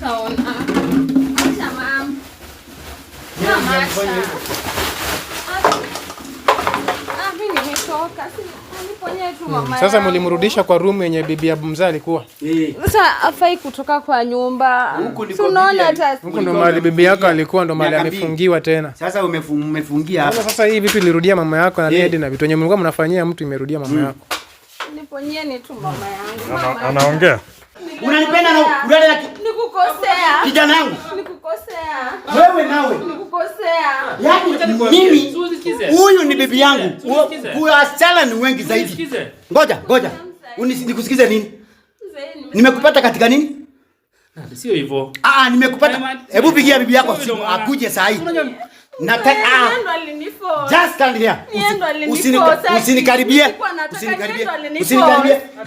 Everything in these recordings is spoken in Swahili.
Saona. Acha mama. Mama acha. Mimi nimetoka. Niponye tu mama. Sasa mlimrudisha kwa room yenye bibi ya mzee alikuwa? Sasa afai kutoka kwa nyumba. Unaona hata huko ndo mahali bibi yako alikuwa, ndo mahali amefungiwa tena. Sasa umefungia hapa. Sasa hii vitu ilirudia mama yako na Nedi na vitu yenye mlikuwa mnafanyia mtu imerudia mama yako. Niponyeni tu mama yangu. Anaongea. Unanipenda na ulale nikukosea. Kijana yangu. Nikukosea. Wewe nawe. Nikukosea. Yaani mimi huyu ni bibi yangu. Wasichana ni wengi zaidi. Ngoja. Nikusikize nini? Nimekupata katika nini? Sio hivyo. Nimekupata. Hebu pigia bibi yako simu akuje saa hii. Just stand here. Usinikaribie.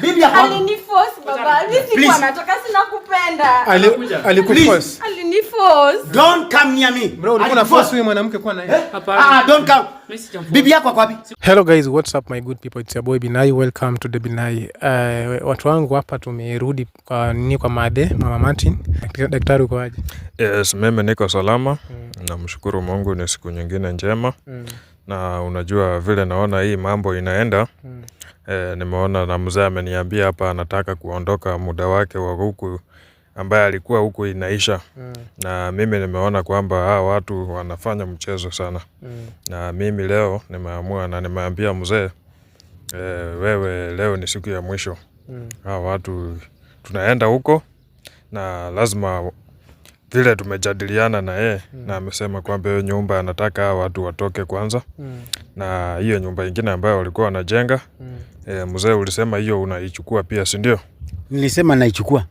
Bibi yako aliniforce baba. Mimi nataka sina kupenda. Alikuforce. Aliniforce. Don't come near me. Bro, ulikuwa unaforce huyu mwanamke kwa na yeye. Don't come. Bibi yako kwa wapi? Hello guys, what's up my good people? It's your boy Binai. Welcome to the Binai. Watu wangu hapa tumerudi kwa Made, Mama Martin. Daktari uko aje? Yes, mimi niko salama. Namshukuru Mungu, ni siku nyingine njema. Na unajua vile naona hii mambo inaenda. Nimeona na mzee ameniambia hapa anataka kuondoka, muda wake wa huku ambaye alikuwa huku inaisha. Na mimi nimeona kwamba hawa watu wanafanya mchezo sana. Na mimi leo nimeamua na nimeambia mzee, wewe leo ni siku ya mwisho. Hawa watu tunaenda huko na lazima vile tumejadiliana na yeye. Na amesema kwamba hiyo nyumba anataka hawa watu watoke kwanza. Na hiyo nyumba ingine ambayo walikuwa wanajenga, mzee ulisema hiyo unaichukua pia, si ndio? Nilisema naichukua.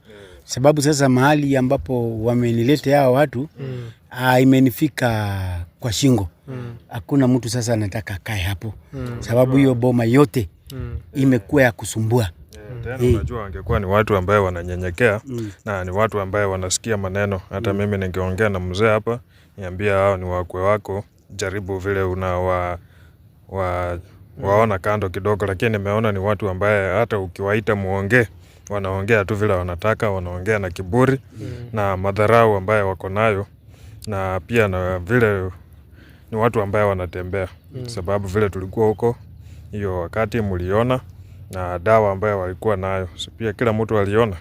Sababu sasa mahali ambapo wamenilete hawa watu imenifika kwa shingo. Hakuna mtu sasa anataka kae hapo. Sababu hiyo boma yote imekuwa ya kusumbua. Tena unajua wangekuwa ni watu ambao wananyenyekea na ni watu ambao wanasikia maneno. Hata mimi ningeongea na mzee hapa, niambia hao ni wakwe wako, jaribu vile waona kando kidogo, lakini nimeona ni watu ambao hata ukiwaita muongee, wanaongea tu vile wanataka, wanaongea na kiburi na madharau ambayo wako nayo, na pia na vile ni watu ambao wanatembea. Sababu vile tulikuwa huko hiyo wakati mliona na dawa ambayo walikuwa nayo, pia kila mtu aliona.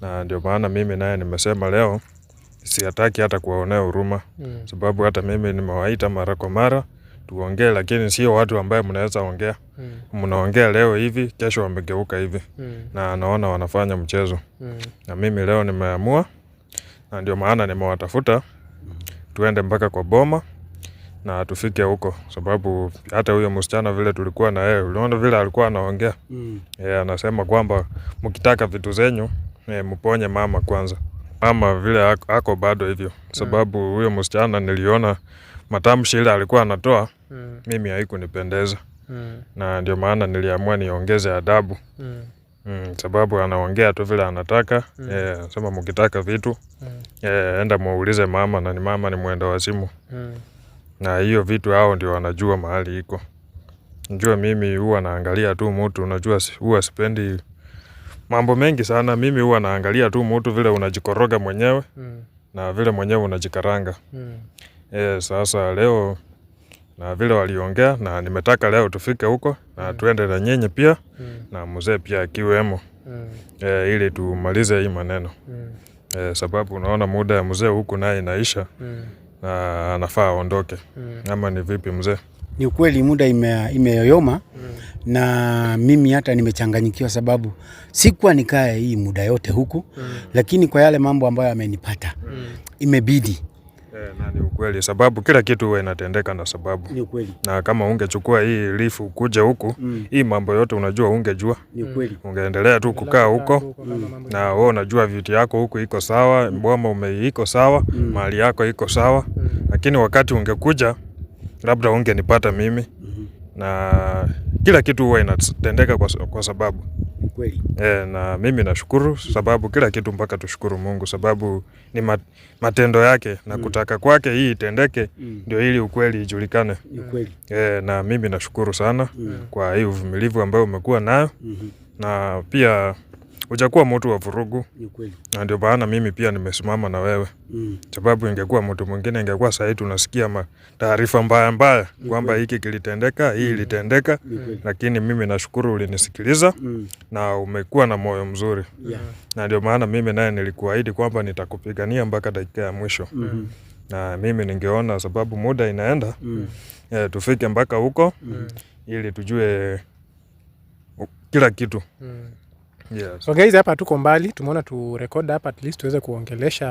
Na ndio maana mimi naye nimesema leo siataki hata kuwaonea huruma. Sababu hata mimi nimewaita mara kwa mara tuongee, lakini sio watu ambao mnaweza ongea. Mnaongea leo hivi, kesho wamegeuka hivi. Na naona wanafanya mchezo. Na mimi leo nimeamua, na ndio maana nimewatafuta tuende mpaka kwa boma na tufike huko. Sababu hata huyo msichana vile tulikuwa na yeye, uliona vile alikuwa anaongea. Anasema kwamba mkitaka vitu zenyu mponye mama kwanza. Mama vile ako bado hivyo. Sababu huyo msichana niliona matamshi ile alikuwa anatoa, mimi haikunipendeza. Na ndio maana niliamua niongeze adabu. Sababu anaongea tu vile anataka. Anasema mkitaka vitu enda muulize mama, na ni mama ni mwenda wazimu. Na hiyo vitu hao ndio wanajua mahali iko. Unajua mimi huwa naangalia tu mtu, unajua huwa sipendi mambo mengi sana. Mimi huwa naangalia tu mtu vile unajikoroga mwenyewe na vile mwenyewe unajikaranga. Sasa leo na vile waliongea, na nimetaka leo tufike huko na tuende na nyenye pia na mzee pia akiwemo, ili tumalize hii maneno. Sababu unaona muda ya mzee huku naye inaisha na anafaa aondoke. Ama ni vipi mzee? Ni ukweli muda imeyoyoma. Na mimi hata nimechanganyikiwa sababu sikuwa nikae hii muda yote huku. Lakini kwa yale mambo ambayo amenipata imebidi. Na ni ukweli, sababu kila kitu huwa inatendeka na sababu. Ni ukweli. Na kama ungechukua hii lifu kuja huku, hii mambo yote unajua ungejua. Ni ukweli. Ungeendelea tu kukaa huko na wewe unajua vitu yako huku iko sawa, boma iko sawa, mali yako iko sawa. Lakini wakati ungekuja labda ungenipata mimi. Na kila kitu huwa inatendeka kwa sababu. Kweli. Na mimi nashukuru sababu kila kitu mpaka tushukuru Mungu, sababu ni matendo yake na kutaka kwake hii itendeke, ndio ili ukweli ijulikane. Kweli. Na mimi nashukuru sana kwa hii uvumilivu ambao umekuwa nayo. Na pia hujakuwa mtu wa vurugu. Ni kweli. Na ndio maana mimi pia nimesimama na wewe. Sababu ingekuwa mtu mwingine ingekuwa sasa tunasikia taarifa mbaya kwamba hiki kilitendeka, hii ilitendeka, lakini mimi nashukuru ulinisikiliza na umekuwa na moyo mzuri. Na ndio maana mimi naye nilikuahidi kwamba nitakupigania mpaka dakika ya mwisho. Na mimi ningeona sababu muda inaenda tufike mpaka huko ili tujue kila kitu. Yes. So guys, hapa tuko mbali, tumeona tu record hapa at least tuweze kuongelesha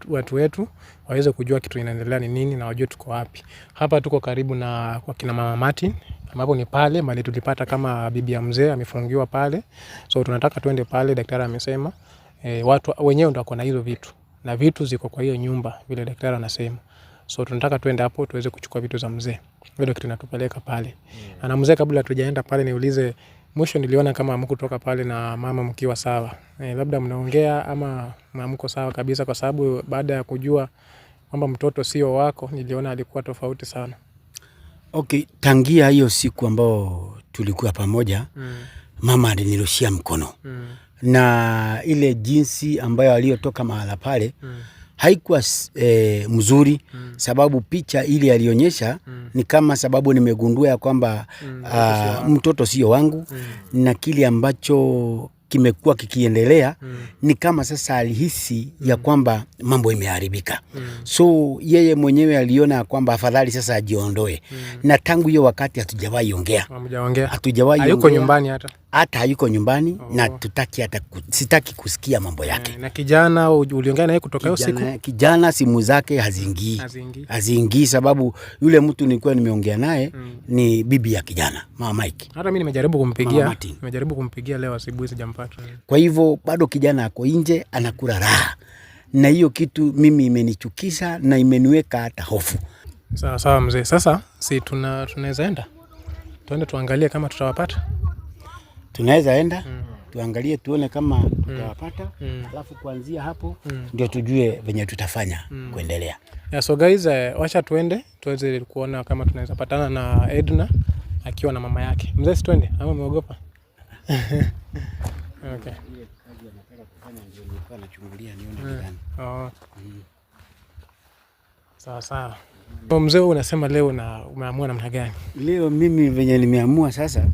watu wetu waweze kujua kitu inaendelea ni nini na wajue tuko wapi. Hapa tuko karibu na kwa kina Mama Martin, ambapo ni pale mali tulipata kama bibi ya mzee amefungiwa pale. So tunataka tuende pale, daktari amesema watu wenyewe ndio wako na hizo vitu. Na vitu ziko kwa hiyo nyumba vile daktari anasema. So tunataka tuende hapo tuweze kuchukua vitu za mzee. Ndio kitu tunatupeleka pale. Na mzee, kabla tujaenda pale niulize, mwisho niliona kama hamkutoka pale na mama mkiwa sawa. Labda mnaongea ama hamko sawa kabisa, kwa sababu baada ya kujua kwamba mtoto sio wako niliona alikuwa tofauti sana. Okay, tangia hiyo siku ambao tulikuwa pamoja, mama alinirushia mkono. Na ile jinsi ambayo aliyotoka mahala pale haikuwa mzuri, sababu picha ile alionyesha ni kama sababu nimegundua ya kwamba mtoto sio wangu, na kile ambacho kimekuwa kikiendelea ni kama sasa alihisi ya kwamba mambo imeharibika. So yeye mwenyewe aliona kwamba afadhali sasa ajiondoe. Na tangu hiyo wakati hatujawahi ongea. Hatujawahi ongea. Hayuko nyumbani hata hayuko nyumbani. Na tutaki hata sitaki kusikia mambo yake. Na kijana uliongea naye kutoka hiyo siku? Kijana simu zake haziingii sababu yule mtu nilikuwa nimeongea naye ni bibi ya kijana, Mama Mike. Hata mimi nimejaribu kumpigia leo asubuhi sijampata. Kwa hivyo bado kijana ako nje anakula raha. Na hiyo kitu mimi imenichukisha na imeniweka hata hofu. Sawa mzee. Sasa si tunaweza enda? Tuende tuangalie kama tutawapata. Tunaweza enda tuangalie tuone kama tutawapata. Alafu kuanzia hapo ndio tujue venye tutafanya kuendelea. Yeah, so guys, wacha tuende tuweze kuona kama tunaweza patana na Edna akiwa na mama yake. Mzee, si tuende ama umeogopa? Okay. Ile kazi anataka kufanya ndio nilikuwa nachungulia nione gani. Sawa. Mzee, unasema leo na umeamua namna gani? Leo mimi venye nimeamua sasa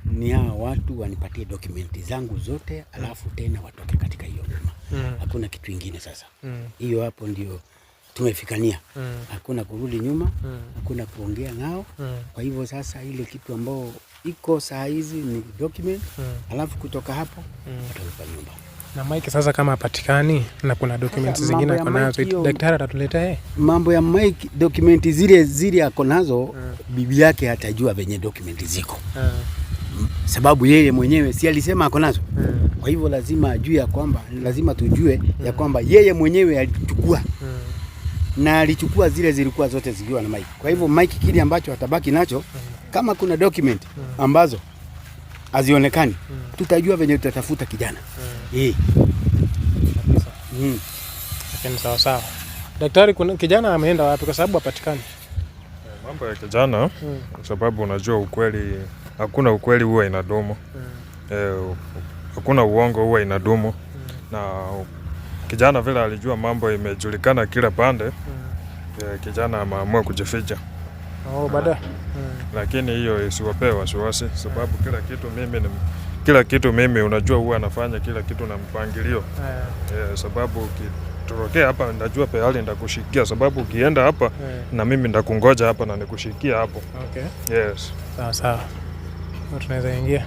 ni hao watu wanipatie dokumenti zangu zote, alafu tena watoke katika hiyo boma. Hakuna kitu kingine sasa. Hiyo hapo ndio tumefikania. Hakuna kurudi nyuma, hakuna kuongea nao. Kwa hivyo sasa ile kitu ambao iko saa hizi ni document, alafu kutoka hapo watalipa nyumba. Na Mike sasa kama hapatikani na kuna documents zingine ako nazo, daktari atatuletea mambo ya Mike, documents zile ako nazo, bibi yake atajua venye documents ziko. Sababu yeye mwenyewe si alisema ako nazo. Kwa hivyo lazima ajue ya kwamba, lazima tujue ya kwamba yeye mwenyewe alichukua. Na alichukua zile zilikuwa zote zikiwa na Mike. Kwa hivyo Mike kile ambacho atabaki nacho, kama kuna document ambazo hazionekani, tutajua venye tutatafuta kijana. Sawa. Daktari, kuna kijana ameenda wapi kwa sababu hapatikani? Mambo ya kijana, sababu unajua ukweli, hakuna ukweli huwa inadumu. Hakuna uongo huwa inadumu. Na kijana vile alijua mambo imejulikana kila pande, kijana ameamua kujificha. Baada. Lakini hiyo isiwapee wasiwasi, sababu kila kitu mimi unajua huwa anafanya kila kitu na mpangilio. Sababu ukitokea hapa najua pehali ndakushikia, sababu ukienda hapa na mimi ndakungoja hapa na nikushikia hapo. Okay. Yes. Sawa. Tunaweza ingia.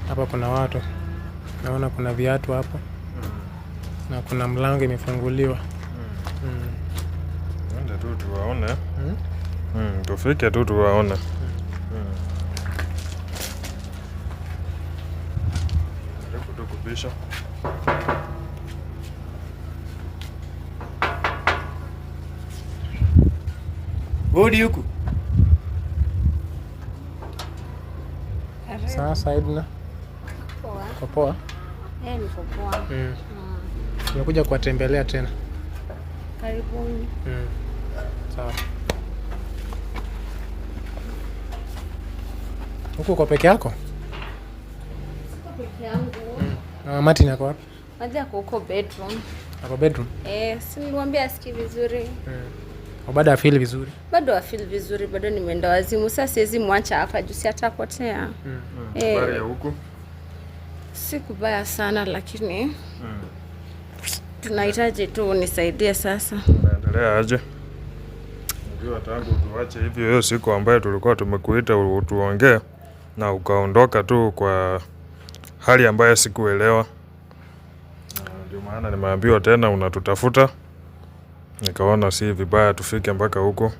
Hapa kuna watu. Naona kuna viatu hapo. Na kuna mlango imefunguliwa. Ndio tu tuwaone. Tufike tu tuwaone. Ndio kubisha. Hodi huku. Sasa Edna. Poa. Niko poa. Nimekuja kuwatembelea tena. Karibuni. Sawa. Huko uko peke yako? Siko peke yangu. Martin ako wapi? Maji ako huko bedroom. Ako bedroom? Si niliwaambia asikii vizuri. Bado afili vizuri? Bado afili vizuri, bado nimeenda wazimu. Sasa siwezi mwacha hapa juu si atapotea. Habari ya huko? Si kubaya sana lakini tunahitaji tu unisaidie sasa. Unaendelea aje? Unajua tangu tuache hivyo hiyo siku ambayo tulikuwa tumekuita utuongee na ukaondoka tu kwa hali ambayo sikuelewa. Ndio maana nimeambiwa tena unatutafuta. Nikaona si vibaya tufike mpaka huko.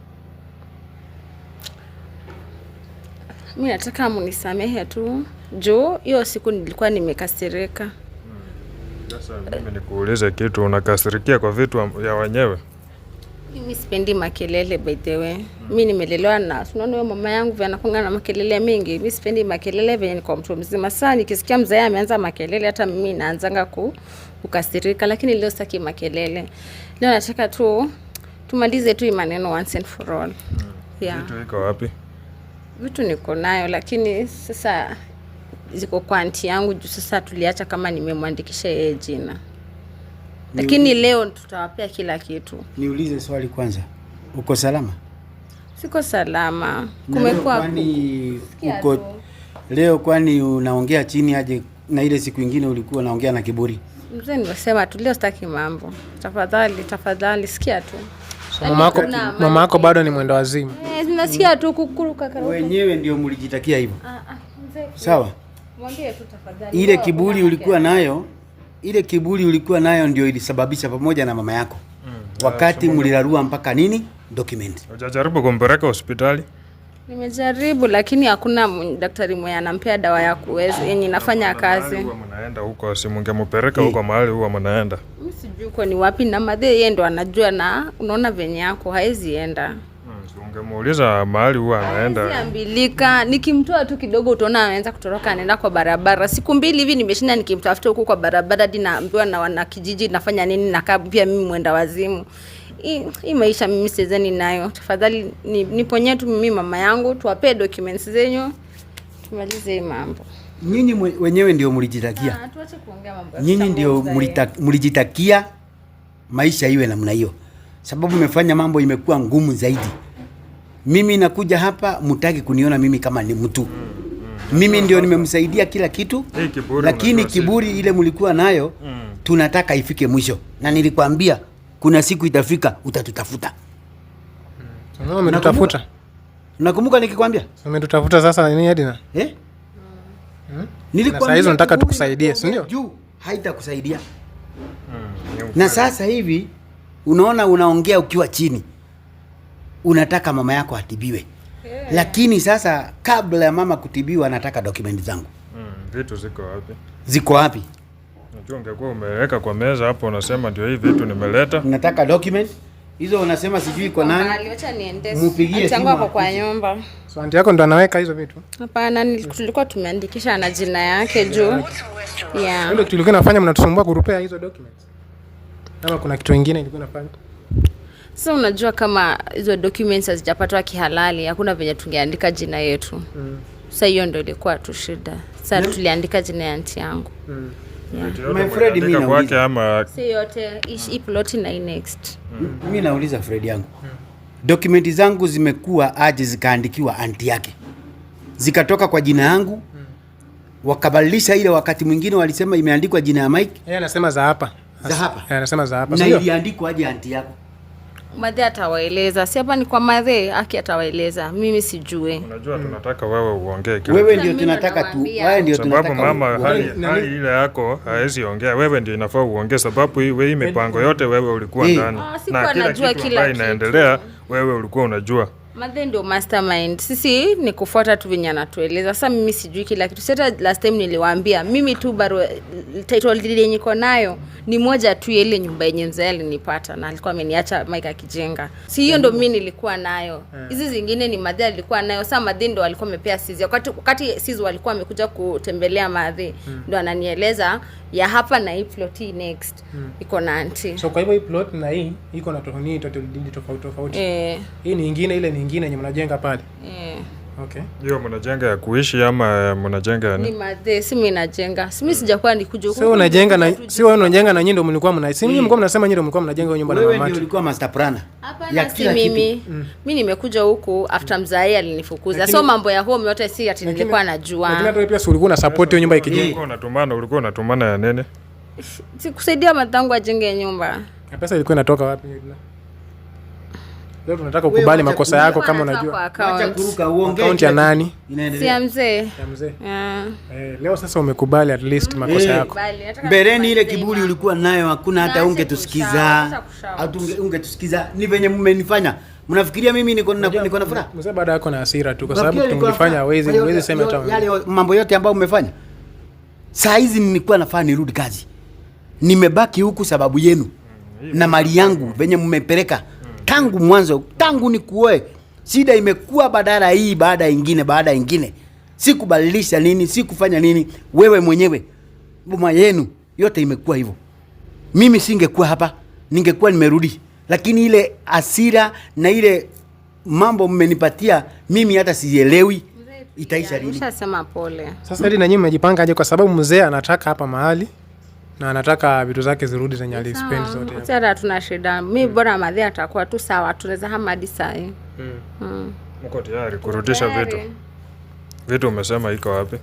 Mimi nataka munisamehe tu. Juu hiyo siku nilikuwa nimekasirika. Sasa mimi nikuulize kitu, unakasirikia kwa vitu ya wenyewe? Mimi sipendi makelele by the way. Mimi nimelelewa na unaona mama yangu vile anakuanga na makelele mengi. Mimi sipendi makelele venye niko mtu mzima. Sasa nikisikia mzee ameanza makelele hata mimi naanzanga kukasirika, lakini leo sitaki makelele. Leo nataka tu tumalize tu maneno once and for all. Vitu iko wapi? Vitu niko nayo lakini sasa ziko kwa aunti yangu juu sasa tuliacha kama nimemwandikisha yeye jina. Lakini leo tutawapea kila kitu. Niulize swali kwanza. Uko salama? Siko salama. Kumekuwa kwani uko leo kwani unaongea chini aje na ile siku nyingine ulikuwa unaongea na kiburi? Mzee nimesema tu leo sitaki mambo. Tafadhali sikia tu. So, mama yako bado ni mwendo wazimu. Nasikia tu kukuruka karaoke. Wenyewe ndio mlijitakia hivyo. Mzee. Sawa? Mwambie tu tafadhali. Ile kiburi ulikuwa nayo ndio ilisababisha pamoja na mama yako. Wakati mlilarua mpaka nini? Document. Hujajaribu kumpeleka hospitali? Nimejaribu lakini hakuna daktari mwenye anampea dawa ya kuweza yenye inafanya kazi. Huwa mnaenda huko, si mngempeleka huko mahali huwa mnaenda. Mimi sijui kwa ni wapi na madhe yeye ndo anajua na unaona venye yako haezi enda. Ungemuuliza mahali huwa anaenda. Siambilika, nikimtoa tu kidogo utaona anaanza kutoroka anaenda kwa barabara. Siku 2 hivi nimeshinda nikimtafuta huko kwa barabara hadi naambiwa na wana kijiji nafanya nini na kaa pia mimi mwenda wazimu. Hii maisha mimi sizeni nayo. Tafadhali niponye tu mimi mama yangu tuwape documents zenyu. Tumalize hii mambo. Nyinyi wenyewe ndio mlijitakia. Tuache kuongea mambo. Nyinyi ndio mlijitakia maisha iwe namna hiyo. Sababu umefanya mambo imekuwa ngumu zaidi. Mimi nakuja hapa mtaki kuniona mimi kama ni mtu. Mimi ndio nimemsaidia kila kitu. Lakini kiburi ile mlikuwa nayo tunataka ifike mwisho. Na nilikwambia kuna siku itafika utatutafuta. Umetutafuta? Nakumbuka nikikwambia? Umetutafuta sasa nini hadi na? Nilikwambia sasa hizo nataka tukusaidie, si ndio? Juu haitakusaidia. Na sasa hivi unaona unaongea ukiwa chini. Unataka mama yako atibiwe. Lakini sasa kabla ya mama kutibiwa nataka document zangu. Vitu ziko wapi? Ziko wapi? Unajua ungekuwa umeweka kwa meza hapo unasema ndio hii vitu nimeleta. Nataka document. Hizo unasema sijui kwa nani. Acha niende. Mpigie simu hapo kwa nyumba. So aunti yako ndo anaweka hizo vitu? Hapana, tulikuwa tumeandikisha na jina yake juu. Ndio tulikuwa nafanya mnatusumbua kurupea hizo documents. Kama kuna kitu kingine ilikuwa nafanya. Sasa unajua kama hizo documents hazijapatwa kihalali, hakuna venye tungeandika jina yetu. Sasa hiyo ndio ilikuwa tu shida. Sasa tuliandika jina ya aunti yangu. My friend mimi nauliza ama si yote hii plot na next. Mimi nauliza Fred yangu. Dokumenti zangu zimekuwa aje zikaandikiwa aunti yake. Zikatoka kwa jina yangu. Wakabadilisha ile wakati mwingine walisema imeandikwa jina ya Mike. Yeye anasema za hapa. Yeye anasema za hapa. Na iliandikwa aje aunti yako? Madhe atawaeleza. Si hapa ni kwa madhe, aki atawaeleza. Mimi sijui. Unajua tunataka wewe uongee kile. Wewe ndio tunataka tu. Wewe ndio tunataka. Sababu mama hali ile yako haezi ongea. Wewe ndio inafaa uongee sababu wewe mipango yote wewe ulikuwa ndani. Na kila kitu inaendelea wewe ulikuwa unajua. Madhe ndio mastermind. Sisi ni kufuata tu venye anatueleza. Sasa mimi sijui kila kitu. Sasa last time niliwaambia mimi tu barua title deed yenye niko nayo ni moja tu, ile nyumba yenye mzee alinipata na alikuwa ameniacha Mike akijenga. Si hiyo ndio mimi nilikuwa nayo. Hizi zingine ni madhe alikuwa nayo. Sasa madhe ndio alikuwa amepea sisi. Wakati sisi walikuwa amekuja kutembelea madhe ndio ananieleza ya hapa na hii plot hii next iko na auntie. So kwa hivyo hii plot na hii iko na title deed tofauti. Hii ni nyingine, ile nyingine yenye mnajenga pale. Okay. Hiyo mnajenga ya kuishi ama mnajenga ni madhe? Si mimi najenga. Si mimi sijakuwa nikuja huko. Sio unajenga na sio wewe unajenga na nyinyi ndio mlikuwa si mimi mlikuwa mnasema nyinyi ndio mlikuwa mnajenga hiyo nyumba na mama. Wewe ndio ulikuwa master planner. Hapana, si mimi. Mimi nimekuja huku after mzai alinifukuza. So mambo ya home yote si ati nilikuwa najua. Lakini hata pia ulikuwa na support hiyo nyumba ikijengwa. Ulikuwa unatumana ya nene? Si kusaidia matangu ajenge nyumba. Na pesa ilikuwa inatoka wapi? Leo tunataka ukubali makosa yako kama unajua. Acha kuruka uongee. Account ya nani? Si ya mzee. Ya mzee. Leo sasa umekubali at least makosa yako. Mbeleni ile kiburi ulikuwa nayo hakuna hata ungetusikiza. Hata ungetusikiza. Ni venye mmenifanya. Mnafikiria mimi niko na furaha? Mzee baada yako na hasira tu kwa sababu tumlifanya hawezi sema hata yale mambo yote ambayo umefanya. Saa hizi nilikuwa nafaa nirudi kazi. Nimebaki huku sababu yenu. Na mali yangu venye mmepeleka. Tangu mwanzo, tangu nikuoe, shida imekuwa badala hii baada ingine. Sikubadilisha nini, sikufanya nini, wewe mwenyewe. Boma yenu yote imekuwa hivyo. Mimi singekuwa hapa, ningekuwa nimerudi. Lakini ile hasira na ile mambo mmenipatia, mimi hata sielewi itaisha lini. Nishasema pole. Sasa hadi na nyinyi mmejipanga aje kwa sababu mzee anataka hapa mahali na anataka vitu zake zirudi zenye alispend zote. Sasa hatuna shida. Mimi bora madhe atakuwa tu sawa, tunaweza hama hadi saa hii. Mko tayari kurudisha vitu? Vitu umesema iko wapi?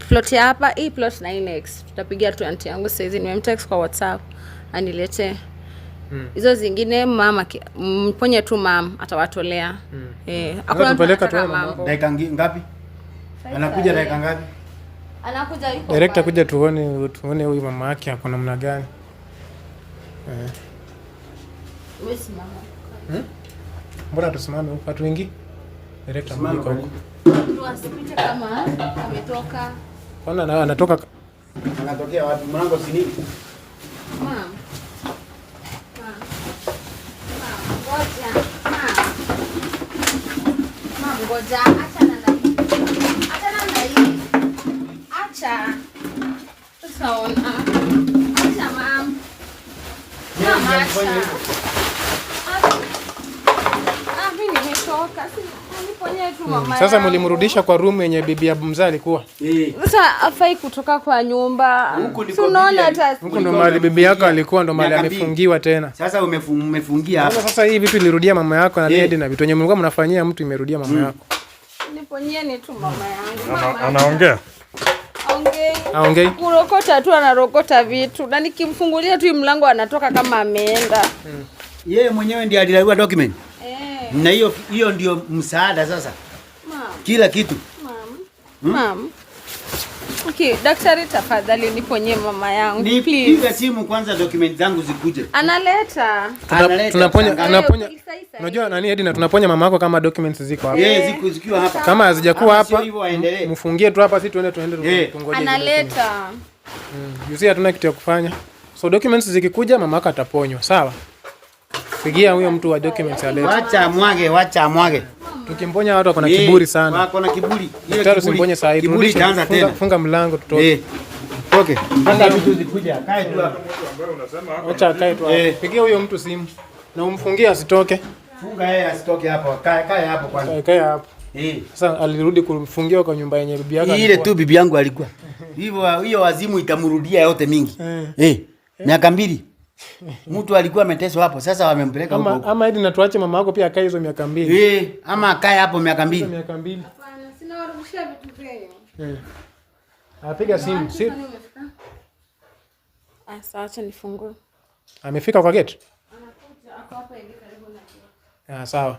Plot ya hapa, hii plot na hii next. Tutapigia tu auntie yangu sasa hizi, nimemtext kwa WhatsApp anilete. Hizo zingine mama mponye tu mama atawatolea. Hakuna tupeleka tu mambo. Dakika ngapi? Anakuja dakika ngapi? Anakuja yuko. Director kuja tuone huyu mama yake ako namna gani. Wewe simama. Mbona tusimame huko watu wengi? Director mliko huko. Ndio asipite kama ametoka. Kwanza anatoka. Anatokea wapi? Mlango si nini? Mama. Ngoja. Mama ngoja. Acha na hii. Acha. Tusaona. Acha mama. Mama acha. Mimi nimetoka. Niponye tu mama. Sasa mlimrudisha kwa room yenye bibi ya mzee alikuwa. Sasa afai kutoka kwa nyumba. Si unaona hata huko ndo mahali bibi yako alikuwa, ndo mahali amefungiwa tena. Sasa umefungia hapa. Sasa hii vitu ilirudia mama yako na Nedi na vitu yenye mlikuwa mnafanyia mtu imerudia mama yako. Niponyeni tu mama yangu. Anaongea? Aongei. Kurokota tu anarokota vitu. Na nikimfungulia tu mlango anatoka kama ameenda. Yeye mwenyewe ndiye alilaliwa document. Na hiyo ndio msaada sasa. Kila kitu. Mam. Okay, daktari tafadhali niponye mama yangu. Nipiga simu kwanza document zangu zikuje. Analeta. Tunaponya. Unajua nani Edina, tunaponya mama yako kama documents ziko hapa. Ziko zikiwa hapa. Kama hazijakuwa hapa, mfungie tu hapa, si tuende tungoje. Analeta. Yusi hatuna kitu ya kufanya. So documents zikikuja mama yako ataponywa, sawa? Pigia huyo mtu wa documents alete. Wacha mwage. Tukimponya watu wako na kiburi sana. Wako na kiburi. Daktari usimponye saa hii. Kiburi itaanza tena. Funga mlango tutoke. Okay. Hata vitu zikuja. Kae tu hapo. Acha kae tu hapo. Pigia huyo mtu simu. Na umfungie asitoke. Funga yeye asitoke hapo. Kae hapo kwanza. Kae hapo. Sasa alirudi kumfungia kwa nyumba yenye bibi yake. Ile tu bibi yangu alikuwa. Hivyo hiyo wazimu itamrudia yote mingi. Miaka 2. Mtu alikuwa ameteswa hapo, sasa wamempeleka huko. Ama hadi na tuache mama yako pia akae hizo miaka 2. Ama akae hapo miaka 2. Miaka 2. Hapana, sina warudishia vitu vyenu. Apiga simu. Sasa acha nifungue. Amefika kwa gate? Anakuja hapo hivi karibu na. Sawa.